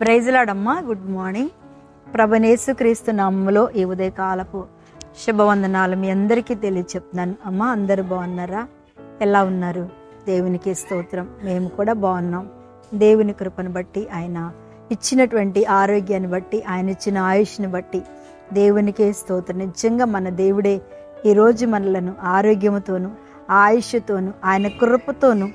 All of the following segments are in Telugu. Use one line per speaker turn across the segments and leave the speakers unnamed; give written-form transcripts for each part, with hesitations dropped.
ప్రైజ్ లార్డ్ అమ్మా. Good morning. ప్రభువైన యేసుక్రీస్తు నామములో ఈ ఉదయకాలపు శుభవందనాలు మీ అందరికీ తెలియచెప్తున్నాను. అమ్మ, అందరూ బాగున్నారా? ఎలా ఉన్నారు? దేవునికి స్తోత్రం. మేము కూడా బాగున్నాం. దేవుని కృపను బట్టి, ఆయన ఇచ్చినటువంటి ఆరోగ్యాన్ని బట్టి, ఆయన ఇచ్చిన ఆయుష్ని బట్టి దేవునికే స్తోత్రం. నిజంగా మన దేవుడే ఈరోజు మనలను ఆరోగ్యముతోను, ఆయుష్తోను, ఆయన కృపతోను,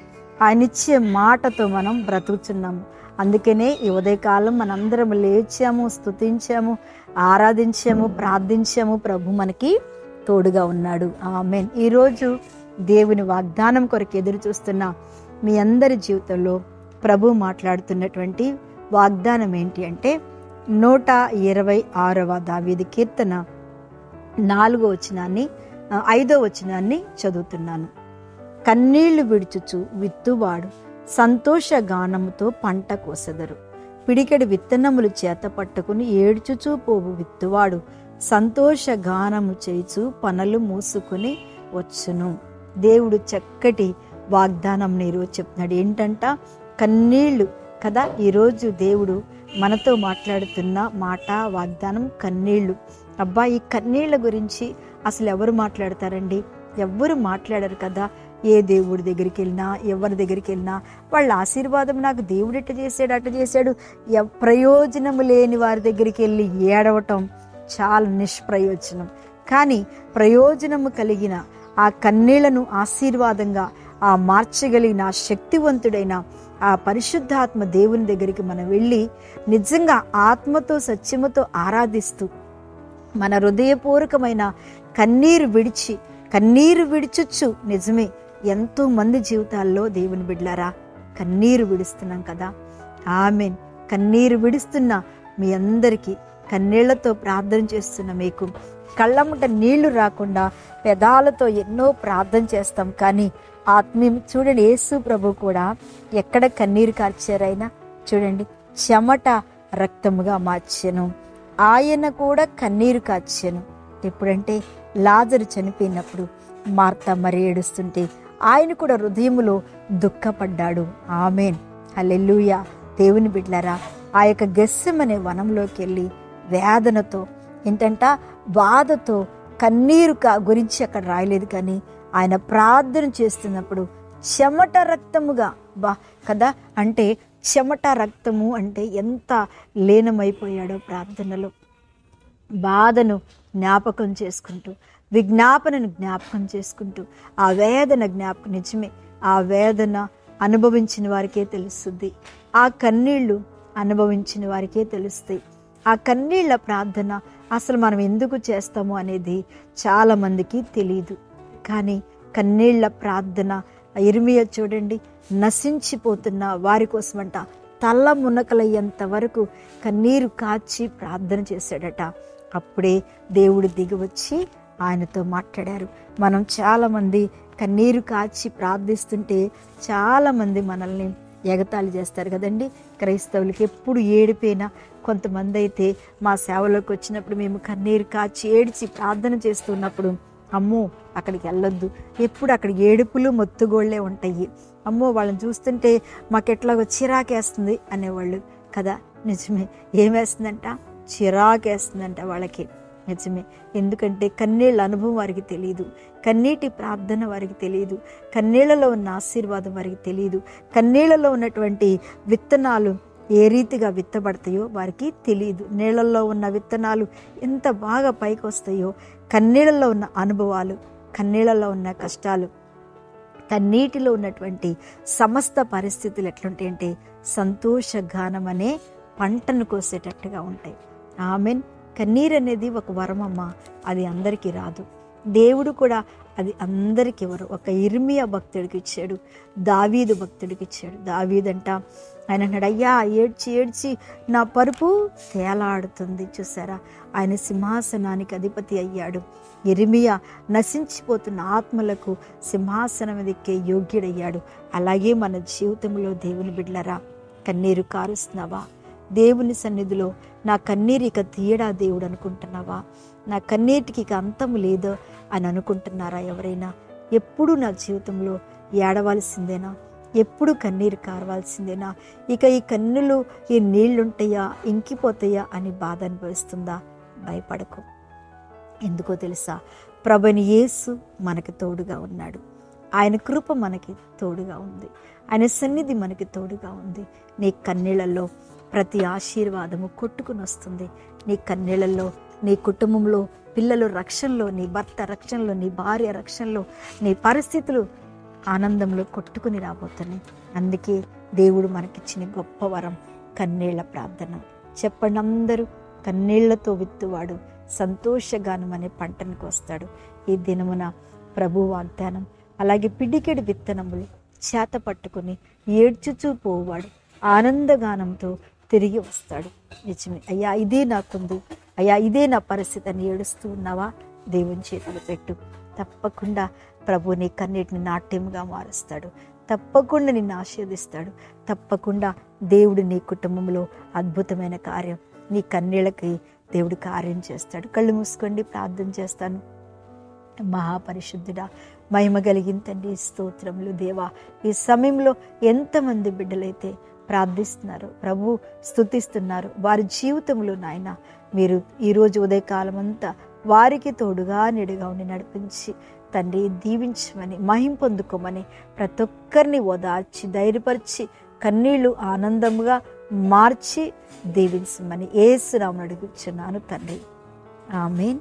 ఆయన ఇచ్చే మాటతో మనం బ్రతుకుతున్నాము. అందుకనే ఈ ఉదయకాలం మనందరం లేచాము, స్తుతించాము, ఆరాధించాము, ప్రార్థించాము. ప్రభు మనకి తోడుగా ఉన్నాడు. ఆమేన్. ఈరోజు దేవుని వాగ్దానం కొరకు ఎదురు చూస్తున్న మీ అందరి జీవితంలో ప్రభు మాట్లాడుతున్నటువంటి వాగ్దానం ఏంటి అంటే 126వ దావీదు కీర్తన 4వ వచనాన్ని 5వ వచనాన్ని చదువుతున్నాను. కన్నీళ్లు విడుచుచు విత్తువాడు సంతోష గానముతో పంట కోసెదరు. పిడికెడు విత్తనములు చేత పట్టుకుని ఏడ్చుచూ పోవు విత్తువాడు సంతోష గానము చేయిచు పనులు మూసుకుని వచ్చును. దేవుడు చక్కటి వాగ్దానం ఈరోజు చెప్తున్నాడు. ఏంటంట? కన్నీళ్లు కదా. ఈరోజు దేవుడు మనతో మాట్లాడుతున్న మాట, వాగ్దానం కన్నీళ్లు. అబ్బా, ఈ కన్నీళ్ల గురించి అసలు ఎవరు మాట్లాడతారండి? ఎవ్వరు మాట్లాడరు కదా. ఏ దేవుడి దగ్గరికి వెళ్ళినా, ఎవరి దగ్గరికి వెళ్ళినా వాళ్ళ ఆశీర్వాదం నాకు దేవుడు ఇట్ట చేశాడు, అట్ట చేశాడు. ప్రయోజనము లేని వారి దగ్గరికి వెళ్ళి ఏడవటం చాలా నిష్ప్రయోజనం. కానీ ప్రయోజనము కలిగిన ఆ కన్నీళ్లను ఆశీర్వాదంగా మార్చగలిగిన శక్తివంతుడైన ఆ పరిశుద్ధాత్మ దేవుని దగ్గరికి మనం వెళ్ళి నిజంగా ఆత్మతో సత్యముతో ఆరాధిస్తూ మన హృదయపూర్వకమైన కన్నీరు విడిచుచ్చు. నిజమే, ఎంతో మంది జీవితాల్లో దేవుని బిడ్డలారా కన్నీరు విడుస్తున్నాం కదా. ఆమేన్. కన్నీరు విడుస్తున్న మీ అందరికీ, కన్నీళ్లతో ప్రార్థన చేస్తున్న మీకు, కళ్ళమ్మట నీళ్లు రాకుండా పెదాలతో ఎన్నో ప్రార్థన చేస్తాం. కానీ ఆత్మీయం చూడండి, యేసు ప్రభు కూడా ఎక్కడ కన్నీరు కార్చారైనా చూడండి, చెమట రక్తముగా మార్చెను. ఆయన కూడా కన్నీరు కార్చెను. ఎప్పుడంటే లాజరు చనిపోయినప్పుడు మార్తా మరి ఏడుస్తుంటే ఆయన కూడా హృదయములో దుఃఖపడ్డాడు. ఆమేన్. హల్లెలూయా. దేవుని బిడ్డలారా, ఆ యొక్క గెస్సెమనే వనంలోకి వెళ్ళి వేదనతో, ఏంటంట బాధతో, కన్నీరు గురించి అక్కడ రాయలేదు. కానీ ఆయన ప్రార్థన చేస్తున్నప్పుడు చెమట రక్తముగా కదా. అంటే చెమట రక్తము అంటే ఎంత లీనమైపోయాడో ప్రార్థనలో. బాధను జ్ఞాపకం చేసుకుంటూ, విజ్ఞాపనను జ్ఞాపకం చేసుకుంటూ, ఆ వేదన జ్ఞాపకం. నిజమే, ఆ వేదన అనుభవించిన వారికే తెలుస్తుంది. ఆ కన్నీళ్లు అనుభవించిన వారికే తెలుస్తాయి. ఆ కన్నీళ్ల ప్రార్థన అసలు మనం ఎందుకు చేస్తాము అనేది చాలా మందికి తెలియదు. కానీ కన్నీళ్ల ప్రార్థన, ఇర్మియా చూడండి, నశించిపోతున్న వారి కోసమంట తల్ల మునకలయ్యేంత వరకు కన్నీరు కాచి ప్రార్థన చేశాడట. అప్పుడే దేవుడు దిగివచ్చి ఆయనతో మాట్లాడారు. మనం చాలామంది కన్నీరు కాచి ప్రార్థిస్తుంటే చాలామంది మనల్ని ఎగతాళి చేస్తారు కదండి. క్రైస్తవులకి ఎప్పుడు ఏడిపోయినా, కొంతమంది అయితే మా సేవలోకి వచ్చినప్పుడు మేము కన్నీరు కాచి ఏడ్చి ప్రార్థన చేస్తున్నప్పుడు, అమ్మో అక్కడికి వెళ్ళొద్దు, ఎప్పుడు అక్కడ ఏడుపులు మొత్తుగోళ్లే ఉంటాయి, అమ్మో వాళ్ళని చూస్తుంటే మాకెట్లాగో చిరాకేస్తుంది అనేవాళ్ళు కదా. నిజమే, ఏమేస్తుందంట? చిరాకేస్తుందంట వాళ్ళకి. నిజమే. ఎందుకంటే కన్నీళ్ళ అనుభవం వారికి తెలియదు, కన్నీటి ప్రార్థన వారికి తెలియదు, కన్నీళ్లలో ఉన్న ఆశీర్వాదం వారికి తెలియదు, కన్నీళ్లలో ఉన్నటువంటి విత్తనాలు ఏ రీతిగా విత్తబడతాయో వారికి తెలియదు. నీళ్ళల్లో ఉన్న విత్తనాలు ఎంత బాగా పైకి వస్తాయో, కన్నీళ్లలో ఉన్న అనుభవాలు, కన్నీళ్లలో ఉన్న కష్టాలు, కన్నీటిలో ఉన్నటువంటి సమస్త పరిస్థితులు ఎట్లుంటాయంటే సంతోషగానం అనే పంటను కోసేటట్టుగా ఉంటాయి. ఆమెన్. కన్నీరు అనేది ఒక వరమమ్మ, అది అందరికీ రాదు. దేవుడు కూడా అది అందరికి ఇవ్వరు. ఒక ఇర్మియా భక్తుడికి ఇచ్చాడు, దావీదు భక్తుడికి ఇచ్చాడు. దావీదంట ఆయన అన్నాడు, అయ్యా ఏడ్చి ఏడ్చి నా పరుపు తేలాడుతుంది. చూసారా, ఆయన సింహాసనానికి అధిపతి అయ్యాడు. ఇర్మియా నశించిపోతున్న ఆత్మలకు సింహాసనం ఎక్కే యోగ్యుడయ్యాడు. అలాగే మన జీవితంలో దేవుని బిడ్డలరా, కన్నీరు కారుస్తున్నావా? దేవుని సన్నిధిలో నా కన్నీరు ఇక తీయడా దేవుడు అనుకుంటున్నావా? నా కన్నీటికి ఇక అంతము లేదో అని అనుకుంటున్నారా ఎవరైనా? ఎప్పుడు నా జీవితంలో ఏడవలసిందేనా? ఎప్పుడు కన్నీరు కారవాల్సిందేనా? ఇక ఈ కన్నులు ఈ నీళ్లుంటాయా, ఇంకిపోతాయా అని బాధ అనిపిస్తుందా? భయపడకు. ఎందుకో తెలుసా? ప్రభువైన యేసు మనకు తోడుగా ఉన్నాడు. ఆయన కృప మనకి తోడుగా ఉంది. ఆయన సన్నిధి మనకి తోడుగా ఉంది. నీ కన్నీళ్లలో ప్రతి ఆశీర్వాదము కొట్టుకుని వస్తుంది. నీ కన్నీళ్లలో, నీ కుటుంబంలో, పిల్లలు రక్షణలో, నీ భర్త రక్షణలో, నీ భార్య రక్షణలో, నీ పరిస్థితులు ఆనందంలో కొట్టుకుని రాబోతున్నాయి. అందుకే దేవుడు మనకిచ్చిన గొప్ప వరం కన్నీళ్ల ప్రార్థన. చెప్పండి అందరూ, కన్నీళ్లతో విత్తువాడు సంతోషగానం అనే పంటనికి వస్తాడు. ఈ దినమున ప్రభు వాగ్దానం. అలాగే పిడికెడు విత్తనములు చేత పట్టుకుని ఏడ్చుచూ పోవాడు ఆనందగానంతో తిరిగి వస్తాడు. నిజమే అయ్యా, ఇదే నాకుంది, అయ్యా ఇదే నా పరిస్థితి అని ఏడుస్తూ ఉన్నావా? దేవుని చేతులు పెట్టు. తప్పకుండా ప్రభు నీ కన్నీటిని నాట్యముగా మారుస్తాడు. తప్పకుండా నిన్ను ఆశీర్వదిస్తాడు. తప్పకుండా దేవుడు నీ కుటుంబంలో అద్భుతమైన కార్యం, నీ కన్నీళ్ళకి దేవుడు కార్యం చేస్తాడు. కళ్ళు మూసుకోండి, ప్రార్థన చేస్తాను. మహాపరిశుద్ధుడా, మహిమ కలిగిన తండ్రి, స్తోత్రములు దేవా. ఈ సమయంలో ఎంతమంది బిడ్డలైతే ప్రార్థిస్తున్నారు, ప్రభు స్తుతిస్తున్నారు, వారి జీవితంలో నాయన మీరు ఈరోజు ఉదయకాలం అంతా వారికి తోడుగా నీడుగా ఉండి నడిపించి తండ్రి దీవించమని, మహిం పొందుకోమని, ప్రతి ఒక్కరిని ఓదార్చి ధైర్యపరిచి కన్నీళ్లు ఆనందముగా మార్చి దీవించమని యేసు నామమున అడుగుచున్నాను తండ్రి. ఆమేన్.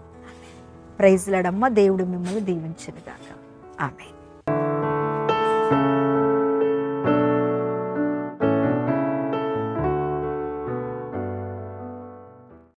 ప్రైజ్ లార్డ్ అమ్మ. దేవుడు మిమ్మల్ని దీవించును గాక. ఆమేన్.